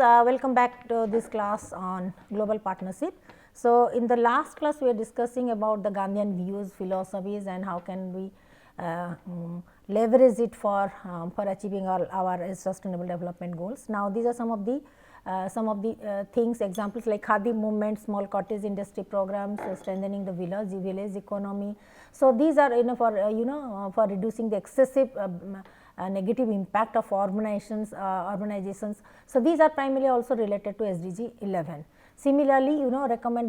welcome back to this class on global partnership. So, in the last class we are discussing about the Gandhian views, philosophies and how can we leverage it for achieving our sustainable development goals. Now, these are some of the things, examples like Khadi movement, small cottage industry programs, strengthening the village economy. So, these are for reducing the excessive negative impact of urbanizations. So, these are primarily also related to SDG 11. Similarly,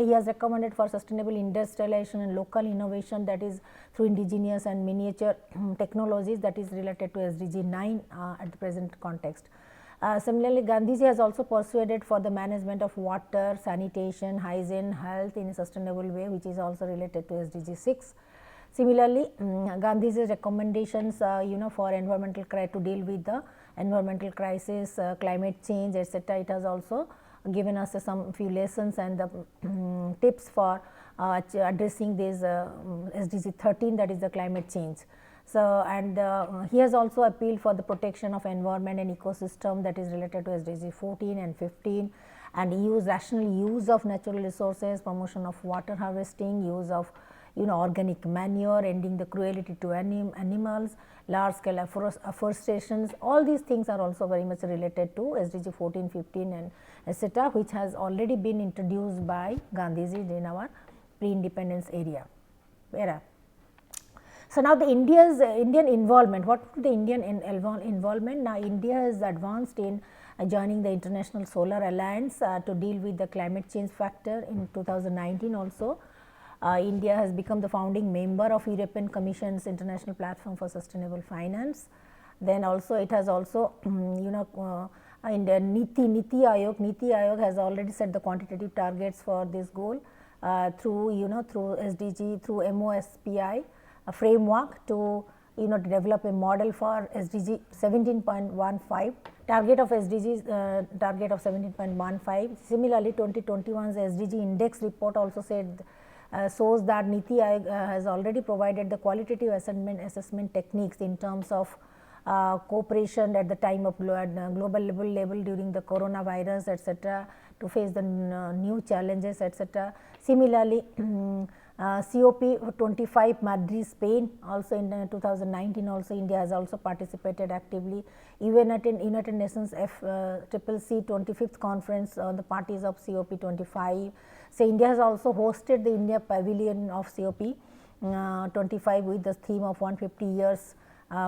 he has recommended for sustainable industrialization and local innovation, that is through indigenous and miniature technologies, that is related to SDG 9 at the present context. Similarly, Gandhiji has also persuaded for the management of water, sanitation, hygiene, health in a sustainable way, which is also related to SDG 6. Similarly, Gandhiji's recommendations for environmental to deal with the environmental crisis, climate change, etc. It has also given us some few lessons and the tips for addressing this SDG 13, that is the climate change. So, and he has also appealed for the protection of environment and ecosystem, that is related to SDG 14 and 15, and rational use of natural resources, promotion of water harvesting, use of organic manure, ending the cruelty to animals, large scale afforestation. All these things are also very much related to SDG 14, 15 and etc., which has already been introduced by Gandhiji in our pre-independence era. So, now the Indian involvement, what would the Indian involvement? Now, India has advanced in joining the International Solar Alliance to deal with the climate change factor in 2019 also. India has become the founding member of European Commission's International Platform for Sustainable Finance. Then also it has also in the Niti Aayog has already set the quantitative targets for this goal through SDG, through MOSPI framework to develop a model for SDG 17.15, target of SDGs target of 17.15. Similarly, 2021's SDG index report also said shows that Niti Aayog has already provided the qualitative assessment techniques in terms of cooperation at the time of global level during the coronavirus, etc., to face the new challenges, etc. Similarly, COP25 Madrid, Spain, also in 2019 also India has also participated actively. United Nations FCCC 25th conference on the parties of COP25. So, India has also hosted the India Pavilion of COP25 with the theme of 150 years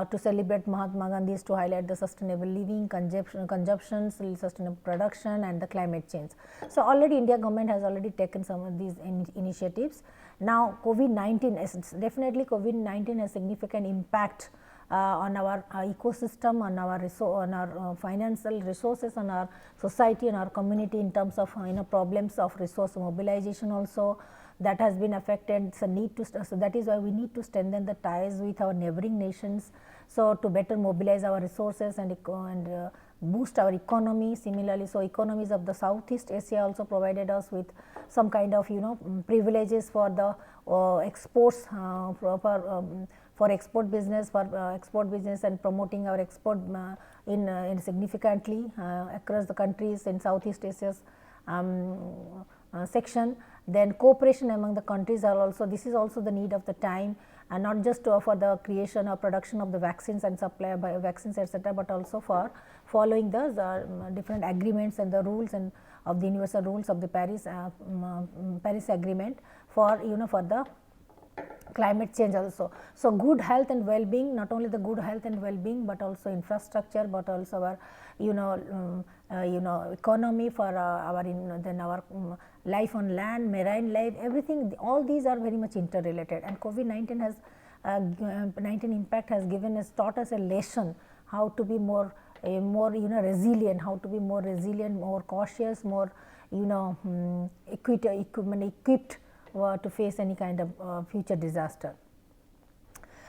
to celebrate Mahatma Gandhi's, to highlight the sustainable living, consumption, sustainable production and the climate change. So, already India government has already taken some of these initiatives. Now, COVID-19, definitely COVID-19 has significant impact on our ecosystem, on our financial resources, on our society, on our community in terms of problems of resource mobilization also, that has been affected. So, that is why we need to strengthen the ties with our neighboring nations, so to better mobilize our resources and boost our economy. Similarly, so economies of the Southeast Asia also provided us with some kind of privileges for the exports for export business and promoting our export in significantly across the countries in Southeast Asia's section. Then cooperation among the countries are also, this is also the need of the time, and not just for the creation or production of the vaccines and supply of vaccines, etc., but also for following the different agreements and the rules and of the universal rules of the Paris Agreement for for the climate change also. So, good health and well-being, not only the good health and well-being, but also infrastructure, but also our economy, for our life on land, marine life, everything, all these are very much interrelated. And COVID-19 has 19 impact has taught us a lesson how to be more resilient, more cautious, more equipped to face any kind of future disaster.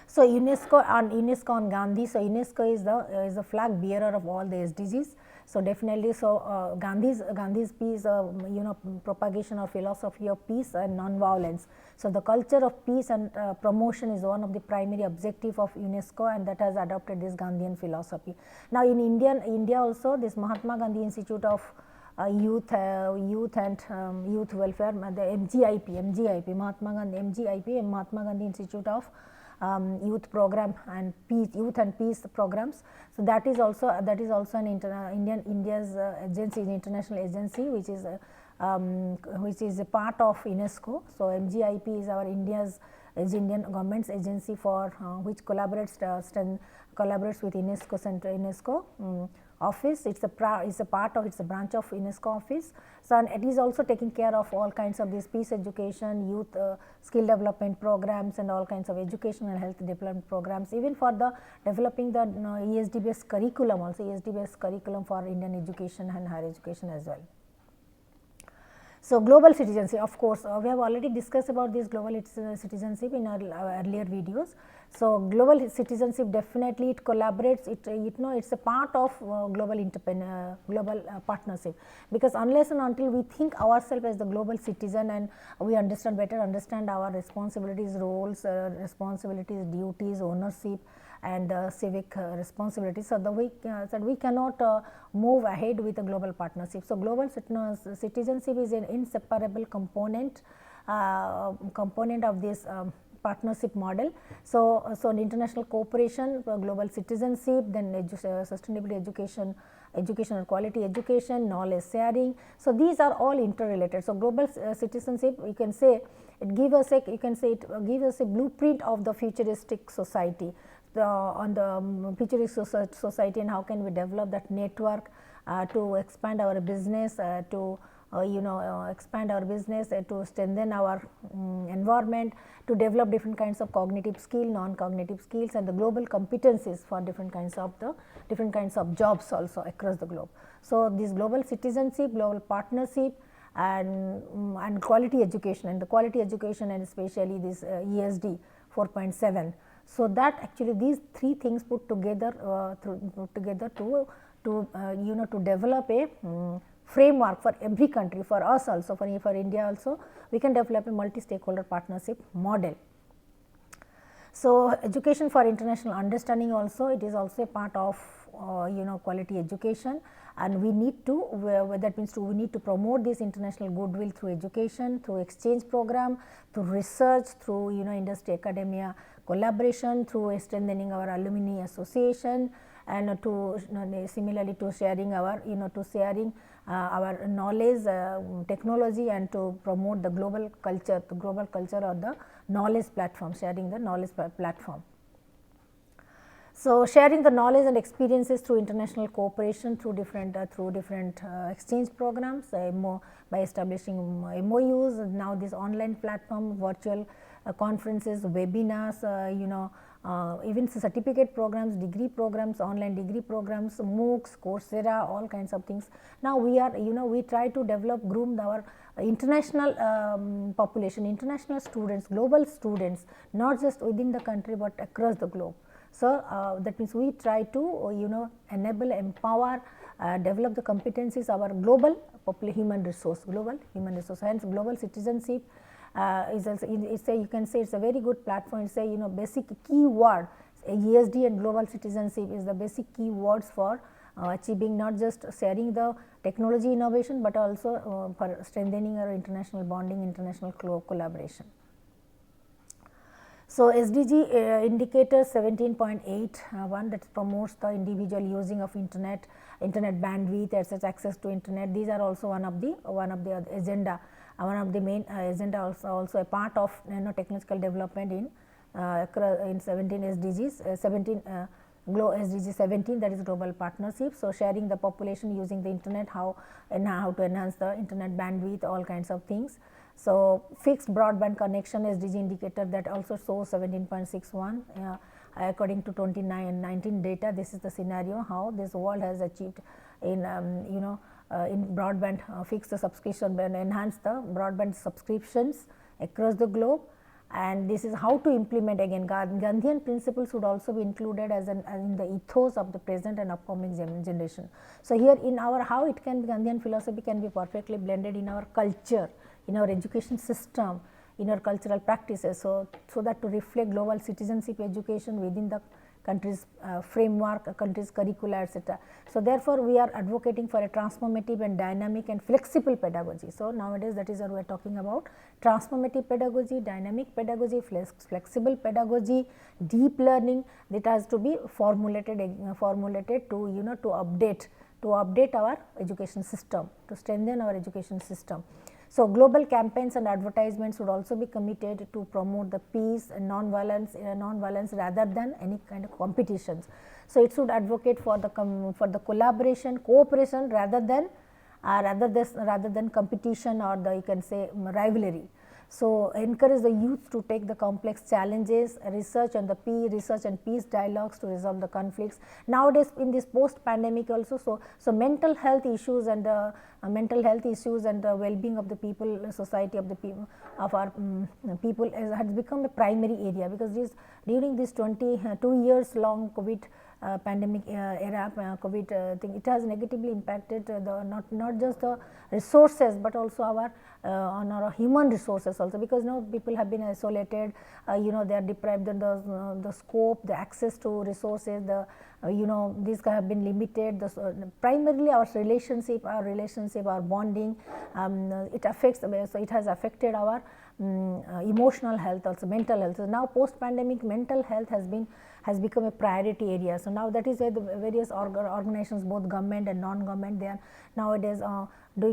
So, UNESCO on Gandhi. So, UNESCO is the flag bearer of all the SDGs. So, definitely, so Gandhi's peace, propagation of philosophy of peace and non-violence. So, the culture of peace and promotion is one of the primary objective of UNESCO, and that has adopted this Gandhian philosophy. Now, in India also, this Mahatma Gandhi Institute of youth and youth welfare, the MGIP, Mahatma Gandhi Institute of Youth Program and Peace, Youth and Peace programs. So that is also an India's agency, international agency, which is a part of UNESCO. So MGIP is our Indian government's agency for which collaborates with UNESCO office. It's a branch of UNESCO office. So and it is also taking care of all kinds of these peace education, youth skill development programs, and all kinds of education and health development programs, even for the developing the ESD based curriculum, also ESD based curriculum for Indian education and higher education as well. So global citizenship, of course, we have already discussed about this global citizenship in our earlier videos. So global citizenship, definitely it collaborates, it's a part of global partnership, because unless and until we think ourselves as the global citizen and we understand our responsibilities, roles, responsibilities, duties, ownership, and civic responsibilities, so we cannot move ahead with a global partnership. So global citizenship is an inseparable component of this partnership model. So international cooperation, global citizenship, then sustainability education or quality education, knowledge sharing. So these are all interrelated. So global citizenship, you can say it gives us a blueprint of the futuristic society, on the futuristic society, and how can we develop that network to expand our business, to strengthen our environment, to develop different kinds of cognitive skill, non-cognitive skills, and the global competencies for different kinds of jobs also across the globe. So this global citizenship, global partnership, and quality education, and especially this ESD 4.7. So that actually these three things put together to develop a framework for every country, for us also, for India also, we can develop a multi-stakeholder partnership model. So education for international understanding also, it is also a part of quality education, and we need to we need to promote this international goodwill through education, through exchange program, through research, through industry academia collaboration, through strengthening our alumni association, and to similarly to sharing our our knowledge, technology, and to promote the global culture or the knowledge platform, sharing the knowledge platform. So sharing the knowledge and experiences through international cooperation, through different exchange programs, by establishing MOUs. Now this online platform, virtual conferences, webinars, even certificate programs, degree programs, online degree programs, MOOCs, Coursera, all kinds of things. Now we are we try to groom our international population, international students, global students, not just within the country but across the globe. So that means we try to enable, empower, develop the competencies of our global human resource. Hence global citizenship is also, you can say it's a very good platform. It's a basic keyword. ESD and global citizenship is the basic keywords for achieving not just sharing the technology innovation, but also for strengthening our international bonding, international collaboration. So SDG indicator 17.8 that promotes the individual using of internet bandwidth, access to internet. These are also one of the agenda, one of the main agenda, also a part of technological development in 17 SDGs, SDG 17, that is global partnership. So sharing the population using the internet, how to enhance the internet bandwidth, all kinds of things. So fixed broadband connection SDG indicator, that also shows 17.61 according to 2019 data. This is the scenario how this world has achieved in in broadband fixed subscription and enhance the broadband subscriptions across the globe. And this is how to implement. Again, Gandhian principles should also be included as in the ethos of the present and upcoming generation. So here in our how it can be, Gandhian philosophy can be perfectly blended in our culture, in our education system, in our cultural practices. So that to reflect global citizenship education within the country's framework, country's curricula, etc. So, therefore, we are advocating for a transformative and dynamic and flexible pedagogy. So, nowadays that is what we are talking about: transformative pedagogy, dynamic pedagogy, flexible pedagogy, deep learning, that has to be formulated to to update our education system, to strengthen our education system. So, global campaigns and advertisements would also be committed to promote the peace and non-violence rather than any kind of competitions. So, it should advocate for the collaboration, cooperation rather than competition, or the, you can say, rivalry. So, encourage the youth to take the complex challenges, research and peace dialogues to resolve the conflicts. Nowadays, in this post pandemic also, so mental health issues and well-being of the people, society of the people, of our people has become a primary area, because during this 22 years long COVID pandemic era, COVID thing, it has negatively impacted not just the resources, but also on our human resources also, because now people have been isolated, they are deprived of the scope, the access to resources, these have been limited. Primarily our relationship, our bonding, it affects, so it has affected our emotional health, also mental health. So, now post pandemic mental health has become a priority area. So, now that is where the various organizations, both government and non-government, they are nowadays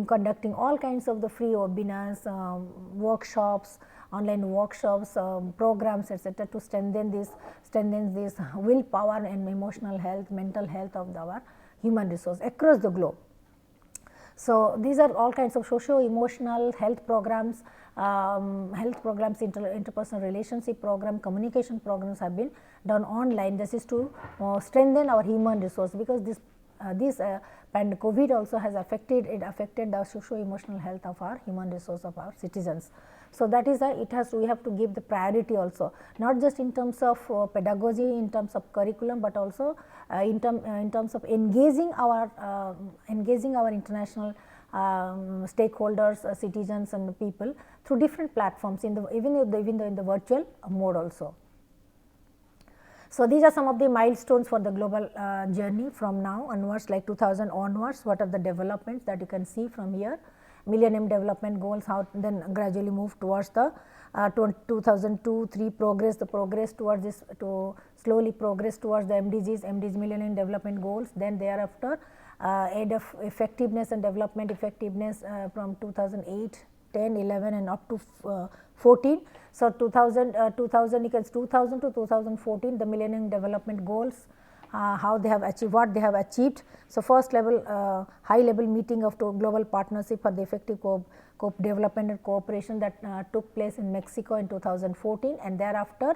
conducting all kinds of the free webinars, workshops, online workshops, programs, etc., to strengthen this willpower and emotional health, mental health of our human resource across the globe. So, these are all kinds of socio-emotional health programs, interpersonal relationship program, communication programs have been done online. This is to strengthen our human resource, because this COVID also has affected the socio-emotional health of our human resource of our citizens. So, that is we have to give the priority also, not just in terms of pedagogy, in terms of curriculum, but also in terms of engaging our international stakeholders, citizens and people through different platforms, even in the virtual mode also. So, these are some of the milestones for the global journey from now onwards, like 2000 onwards. What are the developments that you can see from here? Millennium Development Goals, how then gradually move towards the 2002-3 progress, the progress towards this, to slowly progress towards the MDGs, Millennium Development Goals. Then thereafter, aid of effectiveness and development effectiveness from 2008, 10, 11 and up to 14. So, 2000 equals 2000 to 2014, the Millennium Development Goals, how they have achieved, what they have achieved. So, first level high level meeting of global partnership for the effective development and cooperation that took place in Mexico in 2014, and thereafter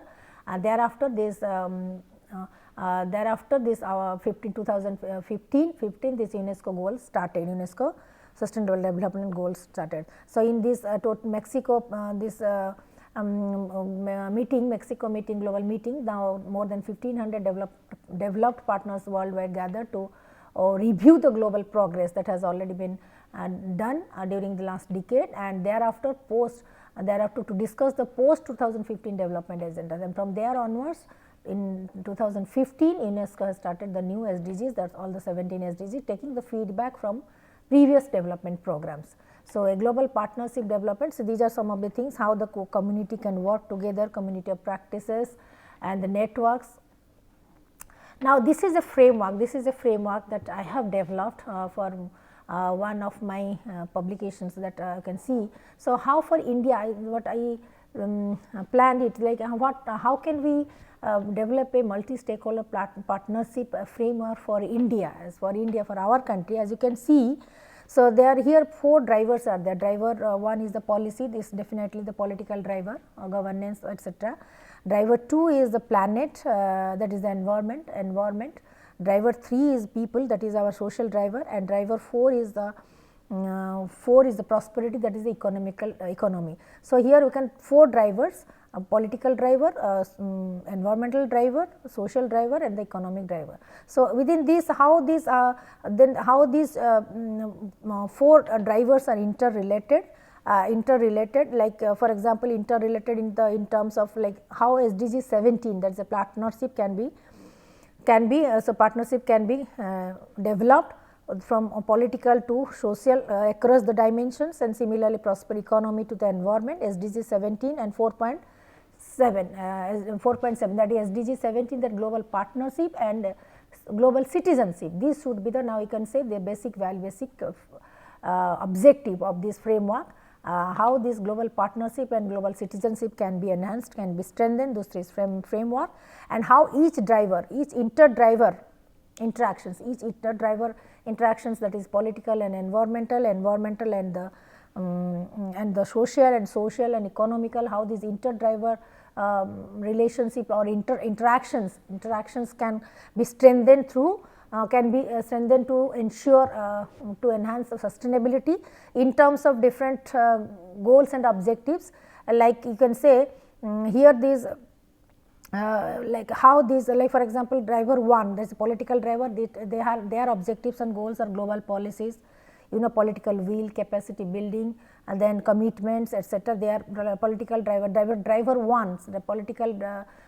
this 2015 this UNESCO goals started, UNESCO Sustainable Development Goals started. So, in this Mexico Mexico meeting, global meeting, now more than 1500 developed partners worldwide gathered to review the global progress that has already been done during the last decade, and thereafter to discuss the post 2015 development agenda. And from there onwards, in 2015 UNESCO has started the new SDGs, that is all the 17 SDGs, taking the feedback from previous development programs. So, a global partnership development. So, these are some of the things, how the community can work together, community of practices and the networks. Now, this is a framework that I have developed for one of my publications that you can see. So, how for India, what I planned it, like how can we develop a multi-stakeholder partnership framework for India, for our country. As you can see, so there are here 4 drivers are there. Driver 1 is the policy, this is definitely the political driver, governance, etc. Driver 2 is the planet, that is the environment. Driver 3 is people, that is our social driver, and driver 4 is the prosperity, that is the economy. So, here we can 4 drivers, a political driver, environmental driver, social driver and the economic driver. So, within this, how these 4 drivers are interrelated, like for example, interrelated in terms of like how SDG 17, that is a partnership, can be can be so partnership can be developed from political to social across the dimensions, and similarly prosper economy to the environment. SDG 17 and 4.7 4.7, that is SDG 17, that global partnership and global citizenship. These should be the, now you can say, the basic objective of this framework. How this global partnership and global citizenship can be enhanced, can be strengthened, those three framework, and how each driver, each inter-driver interactions, that is political and environmental and the social and economical, how these inter-driver relationship or interactions can be strengthened through strengthened to ensure to enhance the sustainability in terms of different goals and objectives. Like you can say here these like how these, like for example, driver 1, there is a political driver, their objectives and goals are global policies, political will, capacity building, and then commitments, etc. They are political driver 1, the political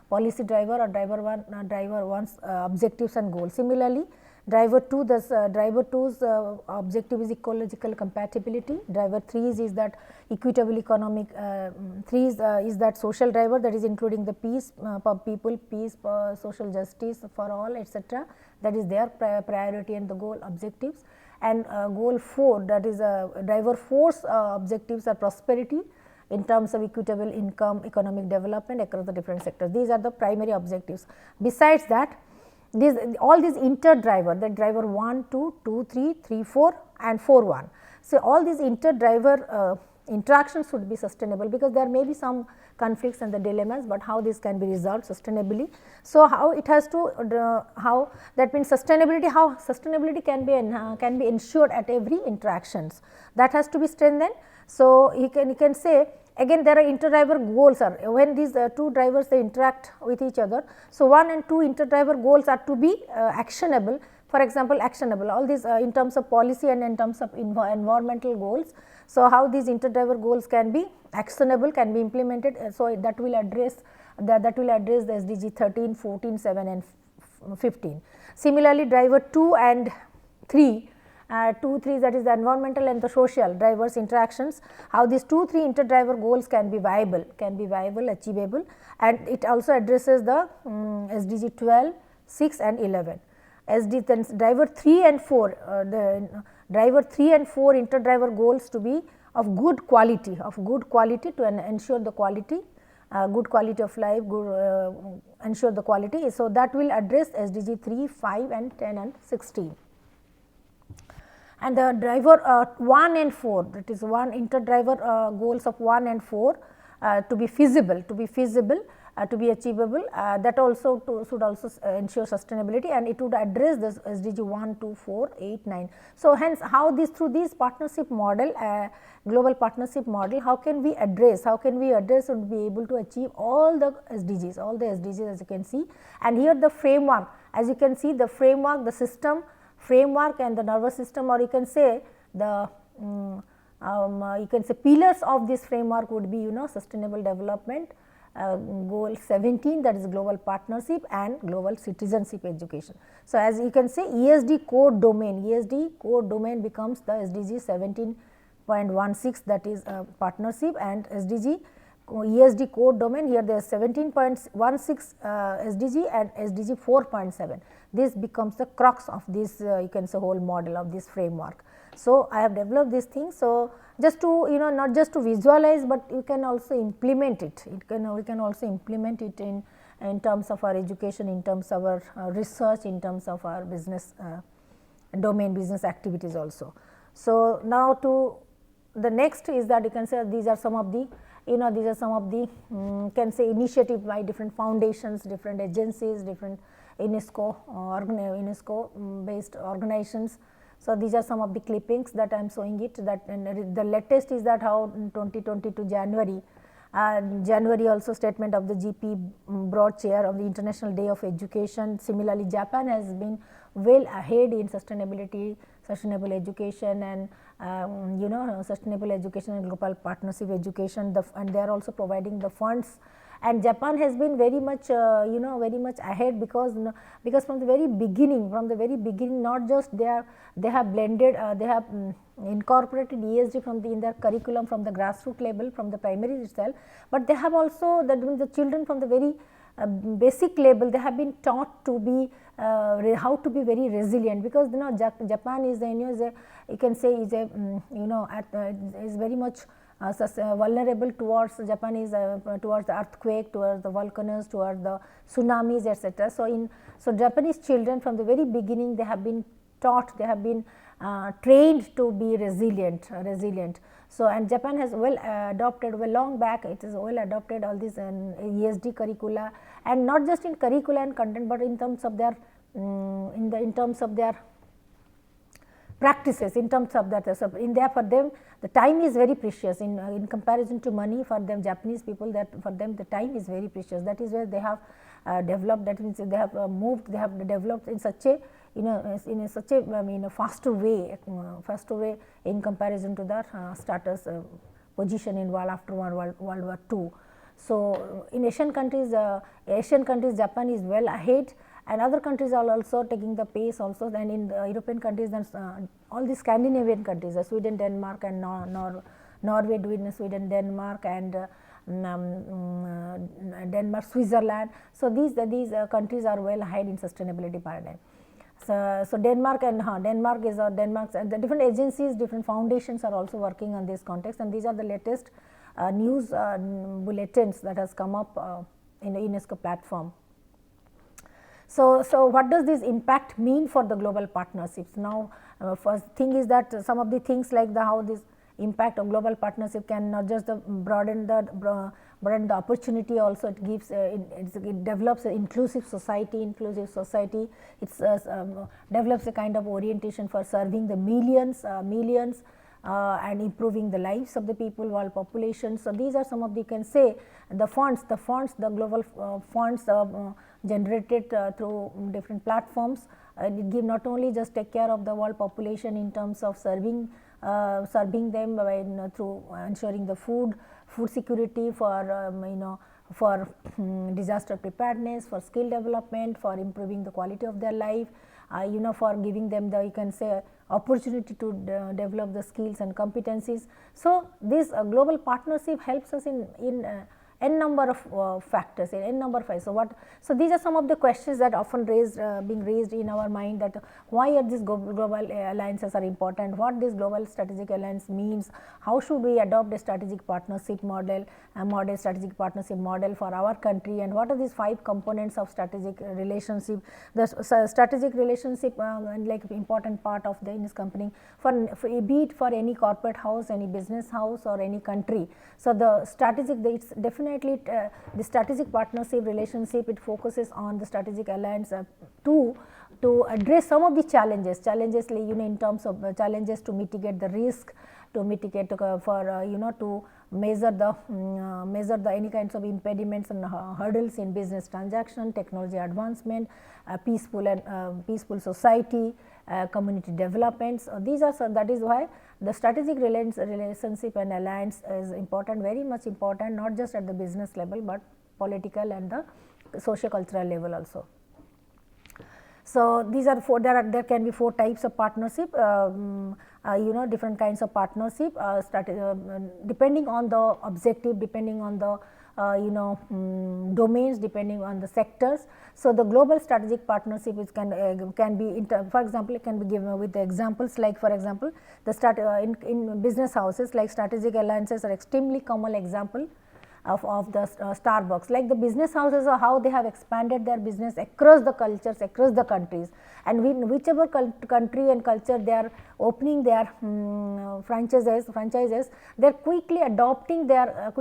policy driver, or driver 1's objectives and goals. Similarly, driver 2, driver 2's objective is ecological compatibility. Driver 3 is that equitable economic, 3 is that social driver, that is including the peace, people, peace, social justice for all, etc. That is their priority and the goal objectives. And goal 4, that is driver 4's objectives are prosperity in terms of equitable income, economic development across the different sectors. These are the primary objectives. Besides that, all these inter-driver, that driver 1, 2, 2, 3, 3, 4 and 4, 1. So, all these inter-driver interactions should be sustainable, because there may be some conflicts and the dilemmas, but how this can be resolved sustainably. So, how it has to how that means sustainability, how sustainability can be ensured at every interactions, that has to be strengthened. So, you can say again there are inter-driver goals are when these two drivers they interact with each other. So, 1 and 2 inter-driver goals are to be actionable. For example, actionable all these in terms of policy and in terms of environmental goals. So, how these inter-driver goals can be actionable, can be implemented. So, that will address the SDG 13, 14, 7 and 15. Similarly, driver 2 and 3, 2, 3, that is the environmental and the social drivers interactions, how these 2, 3 inter-driver goals can be viable, achievable, and it also addresses the SDG 12, 6 and 11. Then driver 3 and 4, the driver 3 and 4 inter-driver goals to be of good quality, to ensure the quality, good quality of life, ensure the quality. So, that will address SDG 3, 5 and 10 and 16. And the driver 1 and 4, that is one inter-driver goals of 1 and 4 to be feasible, to be achievable, that also should also ensure sustainability, and it would address this SDG 1, 2, 4, 8, 9. So, hence how this through this partnership model, global partnership model, how can we address and be able to achieve all the SDGs, as you can see. And here the framework, as you can see, the framework, the system framework and the nervous system, or you can say the pillars of this framework would be sustainable development, goal 17, that is global partnership and global citizenship education. So, as you can say ESD core domain becomes the SDG 17.16, that is partnership, and ESD core domain, here there is 17.16 SDG and SDG 4.7. This becomes the crux of this you can say whole model of this framework. So, I have developed these things. So, just to not just to visualize, but you can also implement it. We can also implement it in terms of our education, in terms of our research, in terms of our business domain, business activities also. So, now to the next is that you can say these are some of the can say initiative by different foundations, different agencies, different UNESCO based organizations. So, these are some of the clippings that I am showing it, that the latest is that how in 2022 January also statement of the GP broad chair of the International Day of Education. Similarly, Japan has been well ahead in sustainability, sustainable education, and sustainable education and global partnership education, and they are also providing the funds and Japan has been very much very much ahead, because from the very beginning, not just they have blended, they have incorporated ESD in their curriculum from the grassroots level, from the primary itself, but they have also the children from the very basic level, they have been taught to be how to be very resilient, because Japan is you can say is a is very much vulnerable towards Japan is towards the earthquake, towards the volcanoes, towards the tsunamis, etc. So Japanese children from the very beginning, they have been taught, they have been trained to be resilient. So, and Japan has adopted long back, it is well adopted all these ESD curricula, and not just in curricula and content, but in terms of their in terms of their practices, in terms of that. So, in there for them the time is very precious in comparison to money. For them, Japanese people, that for them the time is very precious. That is where they have developed, that means they have moved, they have developed in such a in such a faster way in comparison to their status position in after World War II. So, in Asian countries Japan is well ahead, and other countries are also taking the pace also. Then in the European countries, all the Scandinavian countries, Sweden, Denmark, and Norway doing Sweden, Denmark, and Denmark, Switzerland. So, these countries are well ahead in sustainability paradigm. So Denmark and Denmark is the different agencies, different foundations are also working on this context, and these are the latest news bulletins that has come up in the UNESCO platform. So what does this impact mean for the global partnerships? Now, first thing is that some of the things like how this impact of global partnership can not just broaden the opportunity, also it gives it develops an inclusive society. It develops a kind of orientation for serving the millions and improving the lives of the people, world population. So these are some of the, you can say, the global funds generated through different platforms. It give not only just take care of the world population in terms of serving them by, through ensuring the food security, for for disaster preparedness, for skill development, for improving the quality of their life, for giving them the, you can say, opportunity to develop the skills and competencies. So this global partnership helps us in n number of factors, in n number of factors. So these are some of the questions that often being raised in our mind, that why are these global alliances are important, what this global strategic alliance means, how should we adopt a strategic partnership model, strategic partnership model for our country, and what are these 5 components of strategic relationship. The strategic relationship like important part of the company, be it for any corporate house, any business house, or any country. So the strategic, it's definitely the strategic partnership relationship, it focuses on the strategic alliance to address some of the challenges in terms of challenges, to mitigate the risk, to mitigate to measure the any kinds of impediments and hurdles in business transaction, technology advancement, peaceful society, community developments. These are, that is why the strategic relationship and alliance is important, very much important, not just at the business level, but political and the socio-cultural level also. So these are there can be 4 types of partnership, different kinds of partnership, depending on the objective, depending on the domains, depending on the sectors. So the global strategic partnership is can be, for example, it can be given with the examples, like for example, the in business houses, like strategic alliances are extremely common example of the Starbucks. Like the business houses are how they have expanded their business across the cultures, across the countries, and whichever country and culture they are opening their franchises, they are quickly adopting their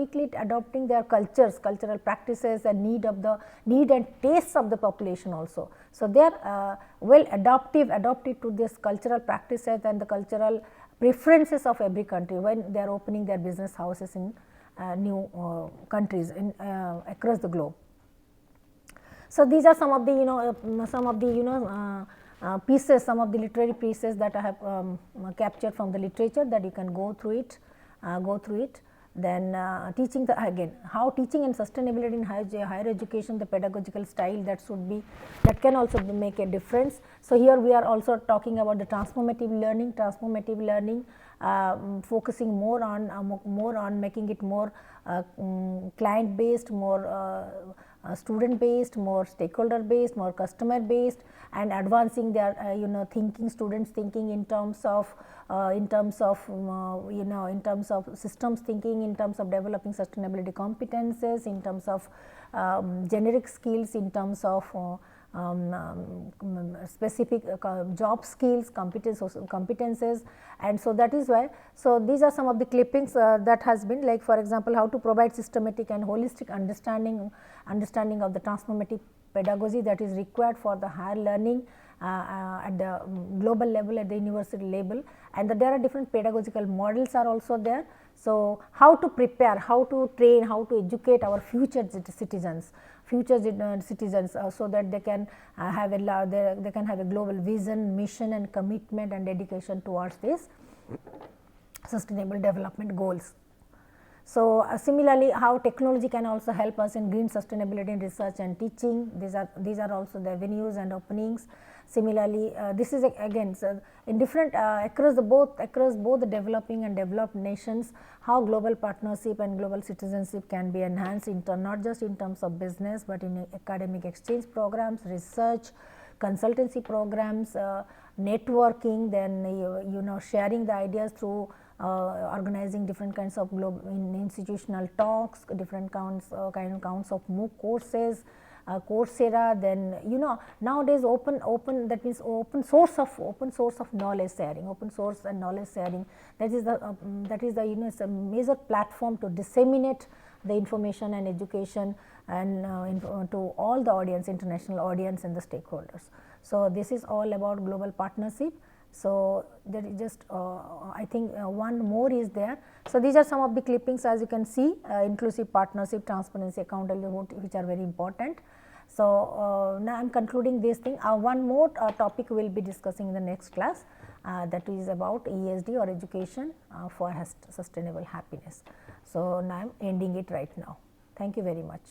cultures, cultural practices, and need and tastes of the population also. So they are well adapted to this cultural practices and the cultural preferences of every country when they are opening their business houses in new countries across the globe. So these are some of the pieces, some of the literary pieces that I have captured from the literature, that you can go through it. Then teaching again how teaching and sustainability in higher education, the pedagogical style that should be, that can also make a difference. So, here we are also talking about the transformative learning, focusing more on making it more client based, more student based, more stakeholder based, more customer based, and advancing their thinking, students thinking in terms of in terms of systems thinking, in terms of developing sustainability competences, in terms of generic skills, in terms of specific job skills, competences, and so that is why. So, these are some of the clippings that has been, like for example, how to provide systematic and holistic understanding of the transformative pedagogy that is required for the higher learning at the global level, at the university level, and there are different pedagogical models are also there. So, how to prepare, how to train, how to educate our future citizens, so that they can have a global vision, mission, and commitment and dedication towards this sustainable development goals. So, similarly, how technology can also help us in green sustainability in research and teaching. These are also the avenues and openings. Similarly, this is again in different across both the developing and developed nations, how global partnership and global citizenship can be enhanced not just in terms of business, but in academic exchange programs, research, consultancy programs, networking, then sharing the ideas through organizing different kinds of institutional talks, different kinds of MOOC courses, Coursera, then nowadays open that means open source of knowledge sharing, open source and knowledge sharing, that is the it's a major platform to disseminate the information and education and to all the audience, international audience and the stakeholders. So, this is all about global partnership. So, there is just I think one more is there. So, these are some of the clippings, as you can see, inclusive partnership, transparency, accountability, which are very important. So, now I am concluding this thing. One more topic we will be discussing in the next class, that is about ESD or education for sustainable happiness. So, now I am ending it right now. Thank you very much.